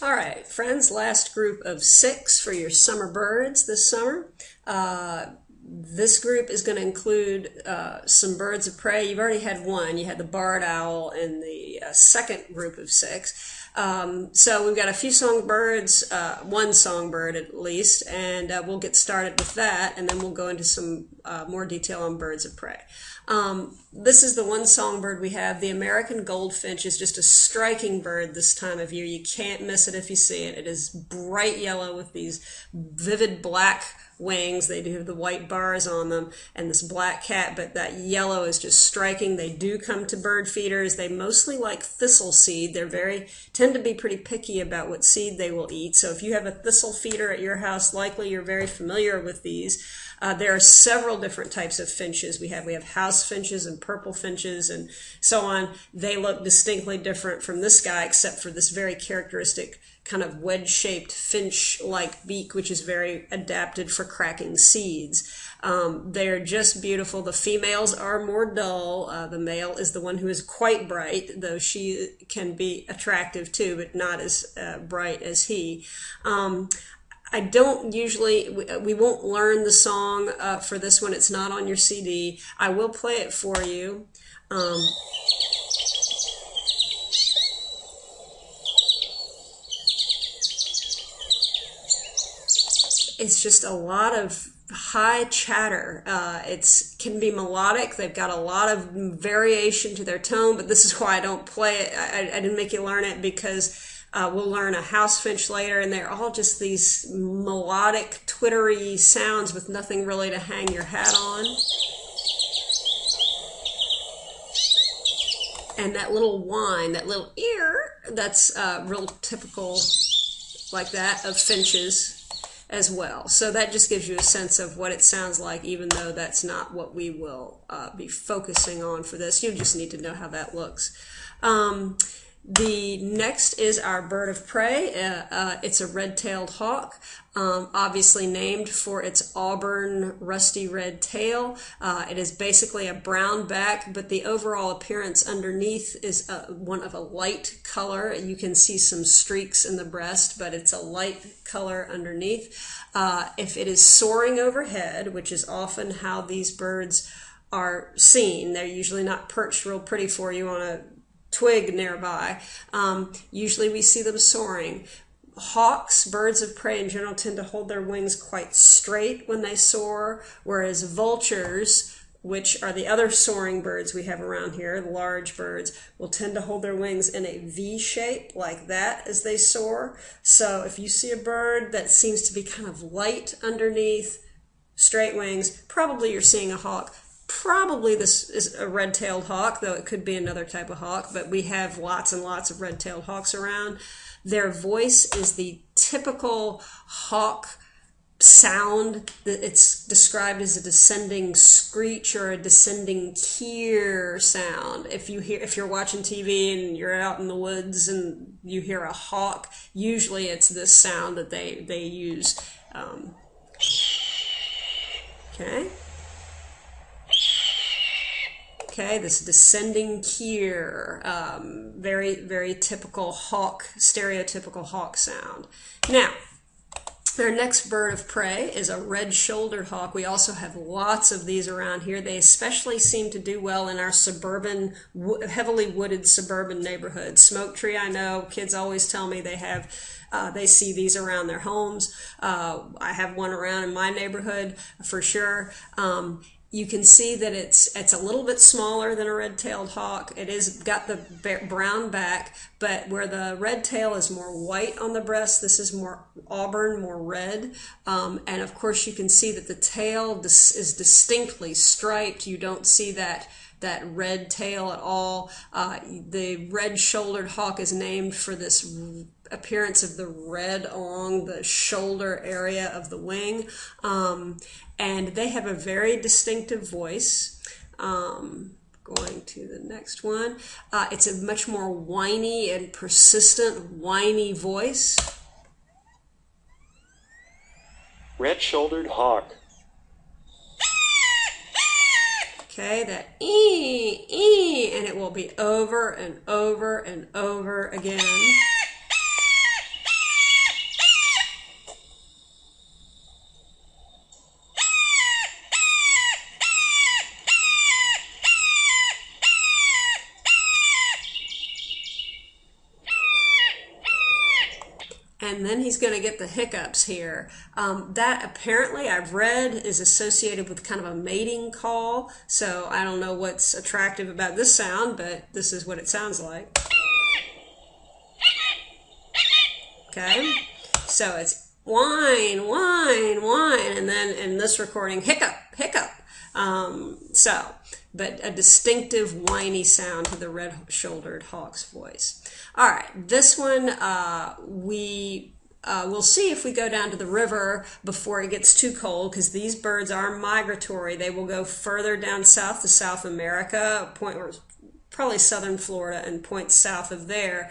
All right, friends, last group of 6 for your summer birds this summer. This group is going to include some birds of prey. You've already had one. You had the barred owl in the second group of 6. So we've got a few songbirds, one songbird at least, and we'll get started with that, and then we'll go into some more detail on birds of prey. This is the one songbird we have. The American goldfinch is just a striking bird this time of year. You can't miss it if you see it. It is bright yellow with these vivid black wings. They do have the white bars on them and this black cap, but that yellow is just striking. They do come to bird feeders. They mostly like thistle seed. They're tend to be pretty picky about what seed they will eat. So if you have a thistle feeder at your house, likely you're very familiar with these. There are several different types of finches. We have house finches and purple finches and so on. They look distinctly different from this guy, except for this very characteristic kind of wedge-shaped finch-like beak, which is very adapted for cracking seeds. They're just beautiful. The females are more dull. The male is the one who is quite bright, though she can be attractive too, but not as bright as he. I don't usually, we won't learn the song for this one. It's not on your CD. I will play it for you. It's just a lot of high chatter. It can be melodic. They've got a lot of variation to their tone, but this is why I don't play it. I didn't make you learn it because we'll learn a house finch later, and they're all just these melodic, twittery sounds with nothing really to hang your hat on. And that little whine, that little ear, that's real typical like that of finches as well. So that just gives you a sense of what it sounds like, even though that's not what we will be focusing on for this. You just need to know how that looks. The next is our bird of prey. It's a red-tailed hawk, obviously named for its auburn rusty red tail. It is basically a brown back, but the overall appearance underneath is one of a light color. You can see some streaks in the breast, but it's a light color underneath. If it is soaring overhead, which is often how these birds are seen, they're usually not perched real pretty for you on a twig nearby. Usually we see them soaring. Hawks, birds of prey in general, tend to hold their wings quite straight when they soar, whereas vultures, which are the other soaring birds we have around here, the large birds, will tend to hold their wings in a V shape like that as they soar. So if you see a bird that seems to be kind of light underneath, straight wings, probably you're seeing a hawk. Probably this is a red-tailed hawk, though it could be another type of hawk, but we have lots and lots of red-tailed hawks around. Their voice is the typical hawk sound. It's described as a descending screech or a descending keer sound. If you're watching TV and you're out in the woods and you hear a hawk, usually it's this sound that they use. Okay, this descending keer, very, very typical hawk, stereotypical hawk sound. Now, our next bird of prey is a red-shouldered hawk. We also have lots of these around here. They especially seem to do well in our suburban, heavily wooded suburban neighborhoods. Smoke tree, I know, kids always tell me they see these around their homes. I have one around in my neighborhood for sure. You can see that it's a little bit smaller than a red-tailed hawk. It is got the brown back, but where the red tail is more white on the breast, this is more auburn, more red. And of course you can see that the tail is distinctly striped. You don't see that red tail at all. The red-shouldered hawk is named for this appearance of the red along the shoulder area of the wing. And they have a very distinctive voice. Going to the next one. It's a much more whiny and persistent whiny voice. Red-shouldered hawk. Okay, that ee, and it will be over and over and over again. and then he's going to get the hiccups here. That apparently I've read is associated with kind of a mating call. So I don't know what's attractive about this sound, but this is what it sounds like. Okay, so it's whine, whine, whine, and then in this recording, hiccup, hiccup. But a distinctive whiny sound to the red-shouldered hawk's voice. All right, this one we'll see if we go down to the river before it gets too cold, because these birds are migratory. They will go further down south to South America, a point where probably southern Florida and points south of there.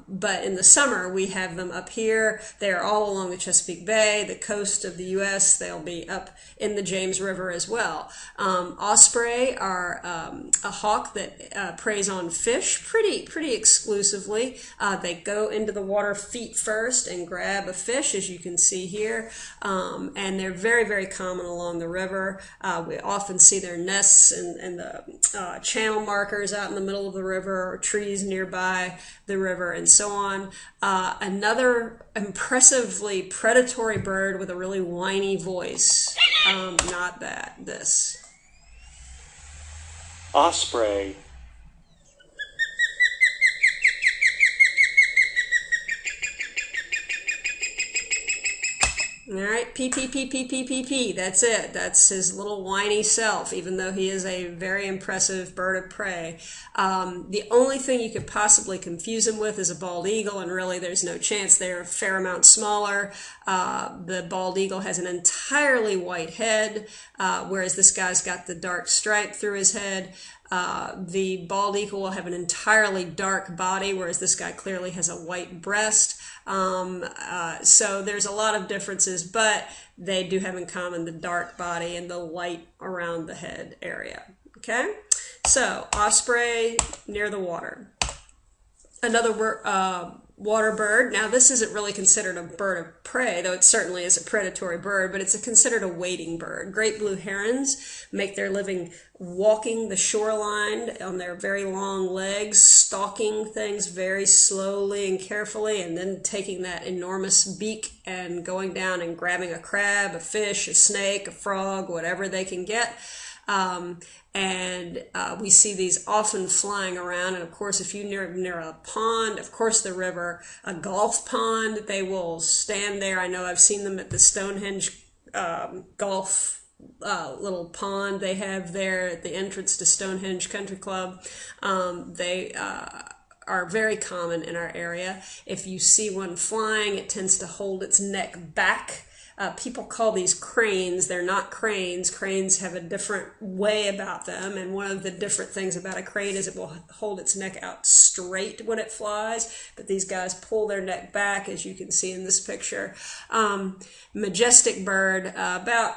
But in the summer, we have them up here. They are all along the Chesapeake Bay, the coast of the U.S. They'll be up in the James River as well. Osprey are a hawk that preys on fish pretty exclusively. They go into the water feet first and grab a fish, as you can see here. And they're very common along the river. We often see their nests and the channel markers out in the middle of the river, or trees nearby the river, and so on. Another impressively predatory bird with a really whiny voice. Not that, this. Osprey. All right, P. That's it. That's his little whiny self, even though he is a very impressive bird of prey. The only thing you could possibly confuse him with is a bald eagle, and really there's no chance. They're a fair amount smaller. The bald eagle has an entirely white head, whereas this guy's got the dark stripe through his head. The bald eagle will have an entirely dark body, whereas this guy clearly has a white breast. So there's a lot of differences, but they do have in common the dark body and the light around the head area. Okay, so osprey near the water. Another water bird. Now this isn't really considered a bird of prey, though it certainly is a predatory bird, but it's considered a wading bird. Great blue herons make their living walking the shoreline on their very long legs, stalking things very slowly and carefully, and then taking that enormous beak and going down and grabbing a crab, a fish, a snake, a frog, whatever they can get. We see these often flying around, and of course if you near a pond, of course the river, a golf pond, they will stand there. I know I've seen them at the Stonehenge golf little pond they have there at the entrance to Stonehenge Country Club. They are very common in our area. If you see one flying, it tends to hold its neck back. People call these cranes. They're not cranes. Cranes have a different way about them, and one of the different things about a crane is it will hold its neck out straight when it flies, but these guys pull their neck back, as you can see in this picture. Majestic bird, about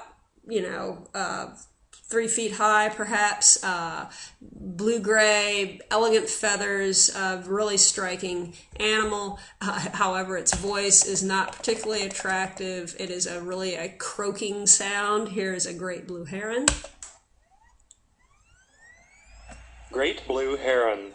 3 feet high, perhaps, blue-gray, elegant feathers, really striking animal. However, its voice is not particularly attractive. It is really a croaking sound. Here is a great blue heron. Great blue heron.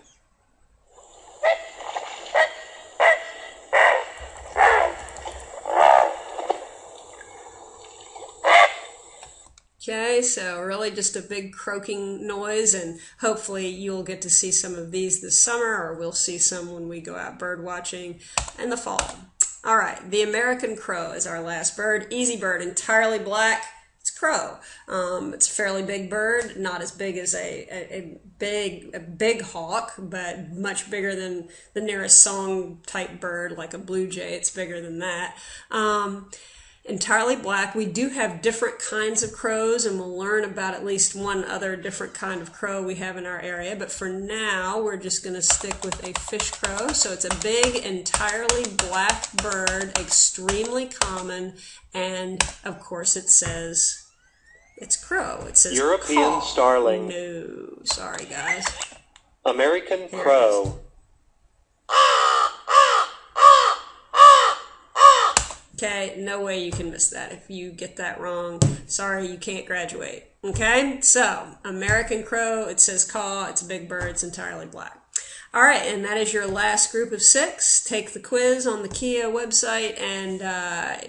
Okay, so really just a big croaking noise, and hopefully you'll get to see some of these this summer, or we'll see some when we go out bird watching in the fall. All right, the American crow is our last bird. Easy bird, entirely black. It's crow. It's a fairly big bird, not as big as a big hawk, but much bigger than the nearest song type bird like a blue jay. It's bigger than that. Entirely black. We do have different kinds of crows, and we'll learn about at least one other different kind of crow we have in our area, but for now we're just going to stick with a fish crow. So it's a big, entirely black bird, extremely common, and of course it says it's crow. It says European caw. starling. No, sorry guys. American crow. Okay, no way you can miss that. If you get that wrong, sorry, you can't graduate. Okay, so American crow, it says caw, it's a big bird, it's entirely black. All right, and that is your last group of 6. Take the quiz on the Kia website and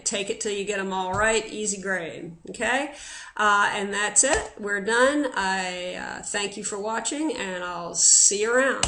take it till you get them all right. Easy grade, okay? And that's it. We're done. I thank you for watching, and I'll see you around.